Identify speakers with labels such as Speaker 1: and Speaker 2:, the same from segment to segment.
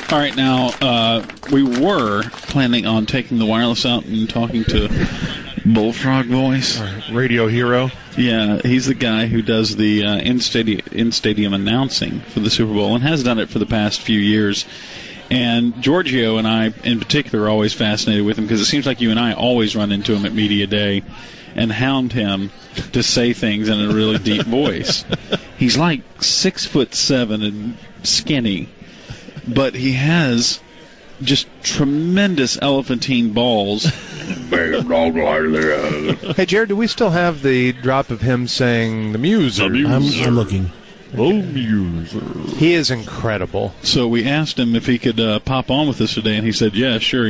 Speaker 1: All right, now, we were planning on taking the wireless out and talking to Bullfrog Voice.
Speaker 2: Radio hero.
Speaker 1: Yeah, he's the guy who does the in-stadium announcing for the Super Bowl and has done it for the past few years. And Giorgio and I, in particular, are always fascinated with him because it seems like you and I always run into him at Media Day and hound him to say things in a really deep voice. He's like 6'7" and skinny, but he has just tremendous elephantine balls.
Speaker 3: Hey, Jared, do we still have the drop of him saying the Musers?
Speaker 4: I'm looking.
Speaker 2: Oh, Musers.
Speaker 3: He is incredible.
Speaker 1: So we asked him if he could pop on with us today, and he said, yeah, sure,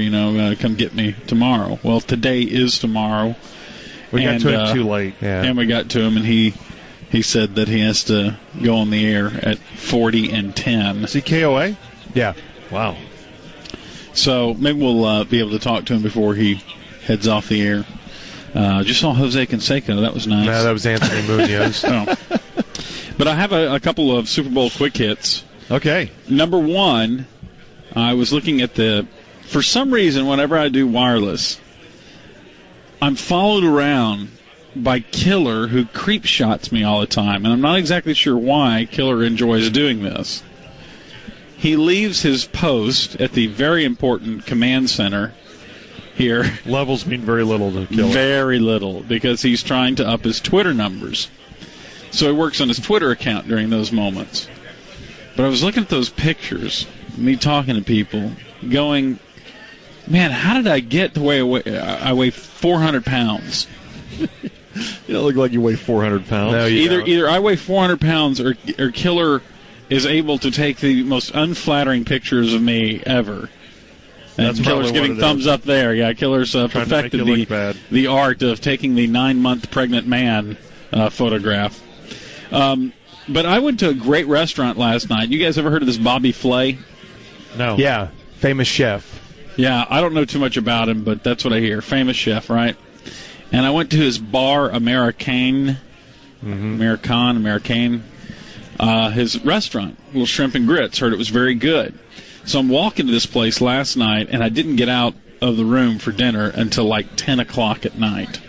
Speaker 1: come get me tomorrow. Well, today is tomorrow.
Speaker 2: We got to him too late.
Speaker 3: Yeah.
Speaker 1: And we got to him, and he said that he has to go on the air at 40 and 10.
Speaker 2: Is he KOA?
Speaker 3: Yeah.
Speaker 2: Wow.
Speaker 1: So maybe we'll be able to talk to him before he heads off the air. Just saw Jose Canseco. That was nice.
Speaker 3: No, that was Anthony Munoz.
Speaker 1: Oh. But I have a couple of Super Bowl quick hits.
Speaker 2: Okay.
Speaker 1: Number one, I was looking at for some reason, whenever I do wireless, I'm followed around by Killer, who creep shots me all the time. And I'm not exactly sure why Killer enjoys doing this. He leaves his post at the very important command center here.
Speaker 2: Levels mean very little to Killer.
Speaker 1: Very little, because he's trying to up his Twitter numbers. So he works on his Twitter account during those moments. But I was looking at those pictures, me talking to people, going, man, how did I get to where I weigh 400 pounds?
Speaker 2: You don't look like you weigh 400 pounds.
Speaker 3: No,
Speaker 1: Either I weigh 400 pounds or Killer is able to take the most unflattering pictures of me ever. And
Speaker 2: That's
Speaker 1: Killer's giving thumbs up there. Yeah, Killer's perfected the art of taking the 9-month pregnant man photograph. But I went to a great restaurant last night. You guys ever heard of this Bobby Flay?
Speaker 2: No.
Speaker 3: Yeah, famous chef.
Speaker 1: Yeah, I don't know too much about him, but that's what I hear. Famous chef, right? And I went to his bar, American, his restaurant, Little Shrimp and Grits. Heard it was very good. So I'm walking to this place last night, and I didn't get out of the room for dinner until like 10 o'clock at night.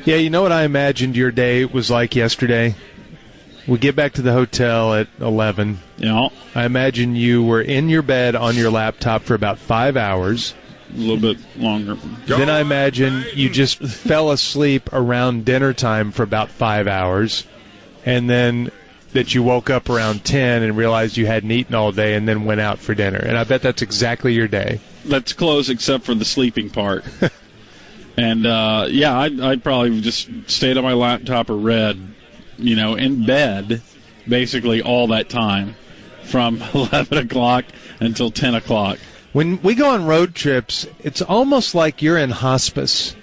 Speaker 3: Yeah, you know what I imagined your day was like yesterday? We get back to the hotel at 11.
Speaker 1: Yeah.
Speaker 3: I imagine you were in your bed on your laptop for about 5 hours.
Speaker 1: A little bit longer.
Speaker 3: Then I imagine you just fell asleep around dinner time for about 5 hours. And then that you woke up around 10 and realized you hadn't eaten all day and then went out for dinner. And I bet that's exactly your day.
Speaker 1: That's close except for the sleeping part. And, I'd probably just stayed on my laptop or read, in bed basically all that time from 11 o'clock until 10 o'clock.
Speaker 3: When we go on road trips, it's almost like you're in hospice.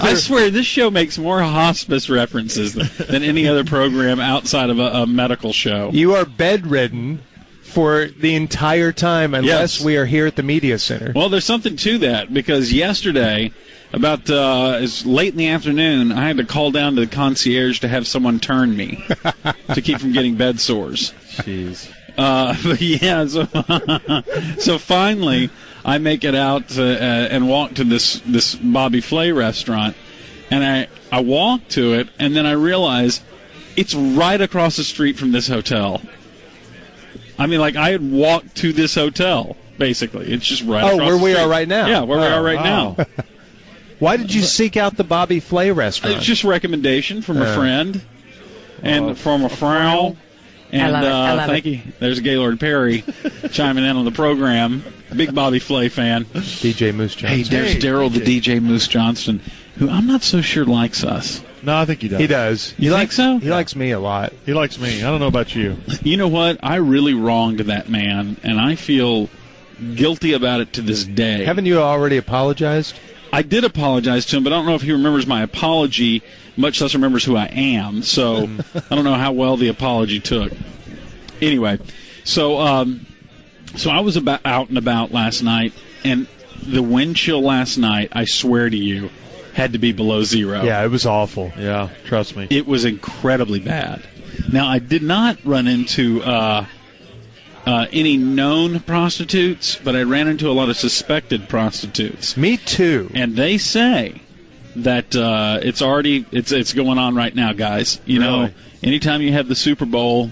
Speaker 1: I swear this show makes more hospice references than any other program outside of a medical show.
Speaker 3: You are bedridden for the entire time unless we are here at the media center.
Speaker 1: Well, there's something to that, because yesterday, about as late in the afternoon, I had to call down to the concierge to have someone turn me to keep from getting bed sores.
Speaker 2: Jeez.
Speaker 1: But yeah, so finally I make it out and walk to this Bobby Flay restaurant, and I walk to it, and then I realize it's right across the street from this hotel. I mean, like, I had walked to this hotel, basically. It's just right across the street.
Speaker 3: Oh, where we are right now.
Speaker 1: Yeah, where we are right now.
Speaker 3: Why did you seek out the Bobby Flay restaurant?
Speaker 1: It's just a recommendation from a friend and from a Frau. And
Speaker 5: I love
Speaker 1: thank you. There's Gaylord Perry chiming in on the program. Big Bobby Flay fan.
Speaker 3: DJ Moose Johnston.
Speaker 1: Hey, there's Daryl the DJ Moose Johnston, who I'm not so sure likes us.
Speaker 2: No, I think he does.
Speaker 3: He does.
Speaker 1: You think so?
Speaker 3: He likes me a lot.
Speaker 2: He likes me. I don't know about you.
Speaker 1: You know what? I really wronged that man, and I feel guilty about it to this day.
Speaker 3: Haven't you already apologized?
Speaker 1: I did apologize to him, but I don't know if he remembers my apology, much less remembers who I am. So I don't know how well the apology took. Anyway, so I was out and about last night, and the wind chill last night, I swear to you, had to be below zero.
Speaker 3: Yeah, it was awful.
Speaker 2: Yeah, trust me.
Speaker 1: It was incredibly bad. Now, I did not run into any known prostitutes, but I ran into a lot of suspected prostitutes.
Speaker 3: Me too.
Speaker 1: And they say that it's going on right now, guys. You know, anytime you have the Super Bowl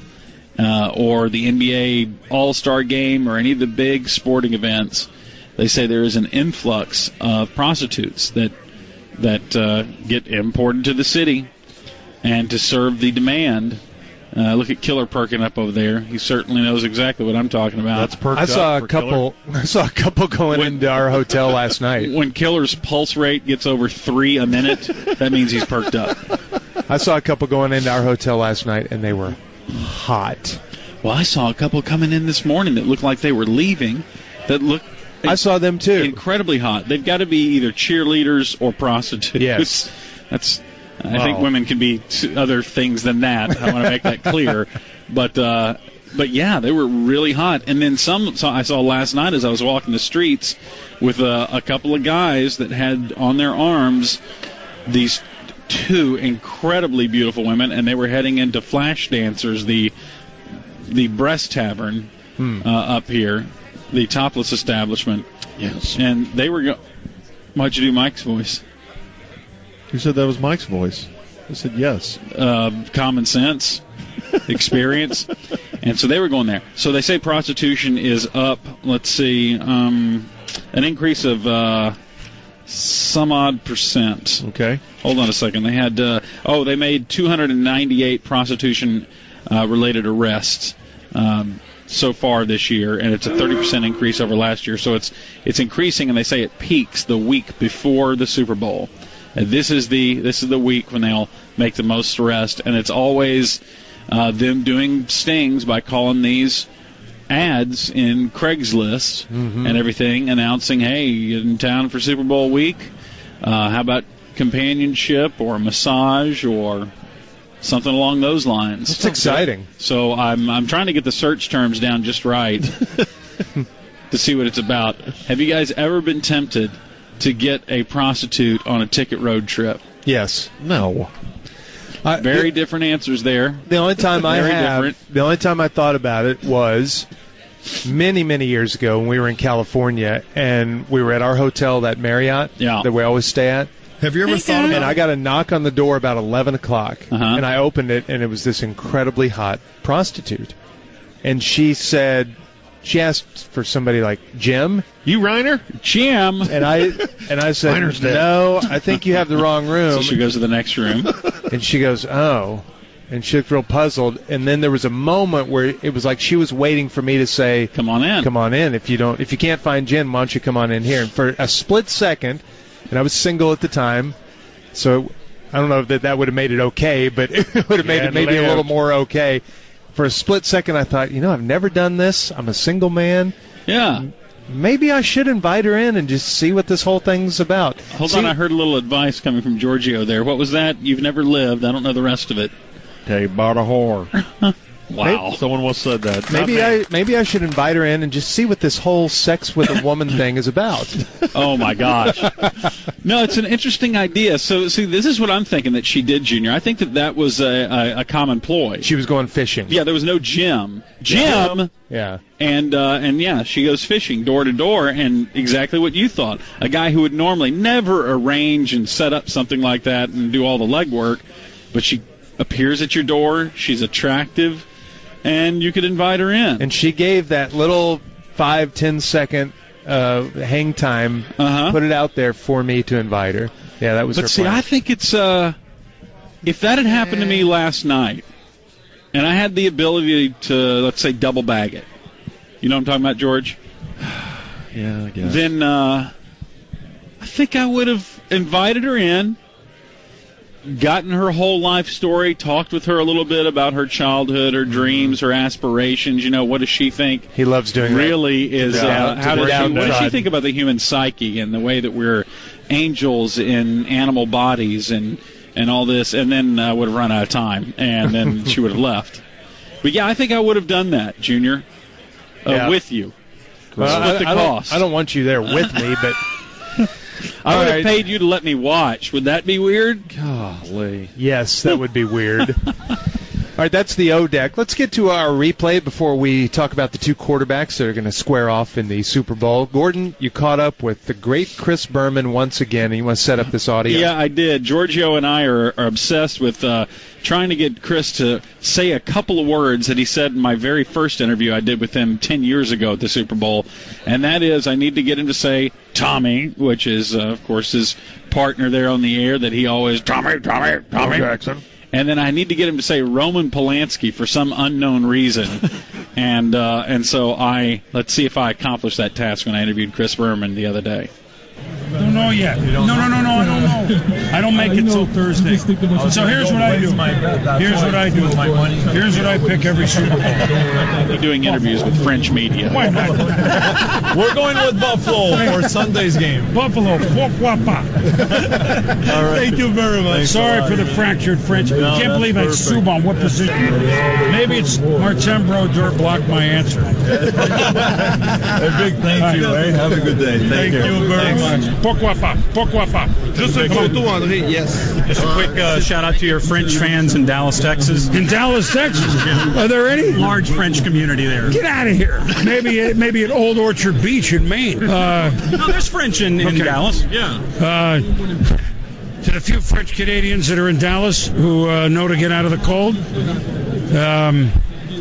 Speaker 1: or the NBA All-Star Game or any of the big sporting events, they say there is an influx of prostitutes that get imported to the city and to serve the demand. Look at Killer perking up over there. He certainly knows exactly what I'm talking about.
Speaker 2: That's perked
Speaker 3: I saw
Speaker 2: up
Speaker 3: a couple. I saw a couple going into our hotel last night.
Speaker 1: When Killer's pulse rate gets over 3 a minute, that means he's perked up.
Speaker 3: I saw a couple going into our hotel last night, and they were hot.
Speaker 1: Well, I saw a couple coming in this morning that looked like they were leaving. That looked.
Speaker 3: I saw them too.
Speaker 1: Incredibly hot. They've got to be either cheerleaders or prostitutes.
Speaker 3: Yes.
Speaker 1: I think women can be other things than that. I want to make that clear. But yeah, they were really hot. And then I saw last night as I was walking the streets with a couple of guys that had on their arms these 2 incredibly beautiful women, and they were heading into Flash Dancers, the Breast Tavern up here, the topless establishment.
Speaker 2: Yes.
Speaker 1: And they were why'd you do Mike's voice?
Speaker 2: Who said that was Mike's voice? I said yes.
Speaker 1: Common sense, experience. And so they were going there. So they say prostitution is up, let's see, an increase of some odd percent.
Speaker 2: Okay.
Speaker 1: Hold on a second. They had, they made 298 prostitution-related arrests so far this year, and it's a 30% increase over last year. So it's increasing, and they say it peaks the week before the Super Bowl. And this is the week when they'll make the most arrest, and it's always them doing stings by calling these ads in Craigslist and everything, announcing, hey, you in town for Super Bowl week? How about companionship or massage or something along those lines?
Speaker 3: That's exciting.
Speaker 1: So I'm trying to get the search terms down just right to see what it's about. Have you guys ever been tempted to get a prostitute on a ticket road trip?
Speaker 3: Yes.
Speaker 2: No.
Speaker 1: Very different answers there.
Speaker 3: The only time
Speaker 1: different.
Speaker 3: The only time I thought about it was many, many years ago when we were in California and we were at our hotel, that Marriott that we always stay at.
Speaker 4: Have you ever thought about?
Speaker 3: And I got a knock on the door about 11 o'clock, and I opened it, and it was this incredibly hot prostitute. And she asked for somebody like Jim.
Speaker 2: You Reiner?
Speaker 1: Jim.
Speaker 3: And I said,
Speaker 2: Reiner's dead.
Speaker 3: no, I think you have the wrong room.
Speaker 1: So she goes to the next room.
Speaker 3: And she goes, oh. And she looked real puzzled. And then there was a moment where it was like she was waiting for me to say,
Speaker 1: come on in.
Speaker 3: Come on in. If you can't find Jim, why don't you come on in here? And for a split second, and I was single at the time, so I don't know if that would have made it okay, but it would have made it maybe a little more okay. For a split second, I thought, I've never done this. I'm a single man.
Speaker 1: Yeah.
Speaker 3: Maybe I should invite her in and just see what this whole thing's about.
Speaker 1: Hold on, I heard a little advice coming from Giorgio there. What was that? You've never lived. I don't know the rest of it.
Speaker 2: They bought a whore.
Speaker 1: Wow.
Speaker 2: Someone once said that.
Speaker 3: Maybe I should invite her in and just see what this whole sex with a woman thing is about.
Speaker 1: Oh, my gosh. No, it's an interesting idea. So, see, this is what I'm thinking that she did, Junior. I think that was a common ploy.
Speaker 3: She was going fishing.
Speaker 1: Yeah, there was no Jim. Jim!
Speaker 3: Yeah.
Speaker 1: And yeah, she goes fishing door to door, and exactly what you thought. A guy who would normally never arrange and set up something like that and do all the legwork, but she appears at your door, she's attractive, and you could invite her in.
Speaker 3: And she gave that little 5-10 second hang time, put it out there for me to invite her. Yeah, that was her plan.
Speaker 1: I think it's if that had happened to me last night, and I had the ability to, let's say, double bag it. You know what I'm talking about, George?
Speaker 2: Yeah, I guess.
Speaker 1: Then I think I would have invited her in, gotten her whole life story, talked with her a little bit about her childhood, her dreams, her aspirations. What does she think?
Speaker 3: He loves doing
Speaker 1: really
Speaker 3: that.
Speaker 1: Is what does she think about the human psyche and the way that we're angels in animal bodies and all this? And then I would have run out of time, and then she would have left. But yeah, I think I would have done that, Junior, with you.
Speaker 3: Well,
Speaker 1: the cost.
Speaker 3: I don't want you there with me, but
Speaker 1: I would have paid you to let me watch. Would that be weird?
Speaker 2: Golly.
Speaker 3: Yes, that would be weird. All right, that's the O deck. Let's get to our replay before we talk about the two quarterbacks that are going to square off in the Super Bowl. Gordon, you caught up with the great Chris Berman once again, and you want to set up this audio?
Speaker 1: Yeah, I did. Giorgio and I are obsessed with trying to get Chris to say a couple of words that he said in my very first interview I did with him 10 years ago at the Super Bowl, and that is I need to get him to say Tommy, which is, of course, his partner there on the air that he always, Tommy
Speaker 2: Jackson.
Speaker 1: And then I need to get him to say Roman Polanski for some unknown reason. and so let's see if I accomplish that task when I interviewed Chris Berman the other day.
Speaker 4: Don't know yet. No, I don't know. I don't make it till Thursday. So here's what I do. Here's what I pick every Super Bowl.
Speaker 1: You're doing interviews with French media.
Speaker 4: Why not?
Speaker 5: We're going with Buffalo for Sunday's game.
Speaker 4: Buffalo. Pourquoi pas?
Speaker 5: All right.
Speaker 4: Thank you very much. Sorry for the fractured French.
Speaker 5: No,
Speaker 4: Can't believe I sub on what position. Maybe it's Martin Brodeur blocked my answer.
Speaker 5: A big thank you. Have a good day.
Speaker 4: Thank you very much. Pourquoi pas?
Speaker 5: Just a photo, André. Yes.
Speaker 6: Just a quick shout out to your French fans in Dallas, Texas.
Speaker 4: In Dallas, Texas? Are there any?
Speaker 6: Large French community there.
Speaker 4: Get out of here. Maybe at Old Orchard Beach in Maine.
Speaker 6: No, there's French in Dallas. Yeah.
Speaker 4: To the few French Canadians that are in Dallas who know to get out of the cold,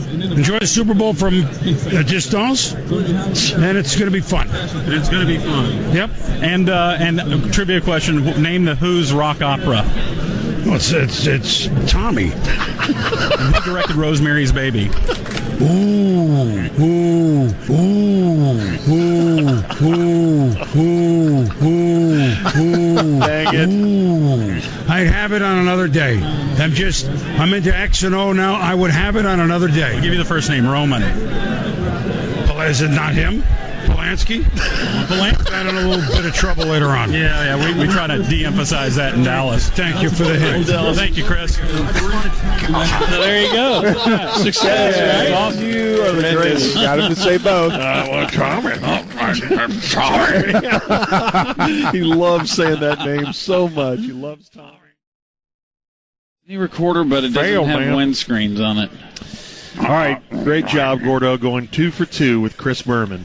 Speaker 4: enjoy the Super Bowl from a distance, and it's going to be fun.
Speaker 6: It's going to be fun.
Speaker 4: Yep.
Speaker 6: And a trivia question: name the Who's rock opera.
Speaker 4: Well, it's Tommy.
Speaker 6: And who directed Rosemary's Baby?
Speaker 4: Ooh.
Speaker 2: Dang it.
Speaker 4: Ooh. I'd have it on another day. I'm into X and O now. I would have it on another day.
Speaker 6: I'll give you the first name, Roman.
Speaker 4: Is it not him? Polanski? Got in a little bit of trouble later on.
Speaker 6: Yeah, we try to de-emphasize that in Dallas.
Speaker 4: Thank you for the hint.
Speaker 6: Thank you, Chris.
Speaker 1: There you go. Success, right?
Speaker 2: Awesome. You are the greatest.
Speaker 3: Got him to say both.
Speaker 2: He loves saying that name so much. He loves Tommy.
Speaker 1: Any recorder, but it doesn't have windscreens on it.
Speaker 2: All right, great job, Gordo, going 2 for 2 with Chris Berman.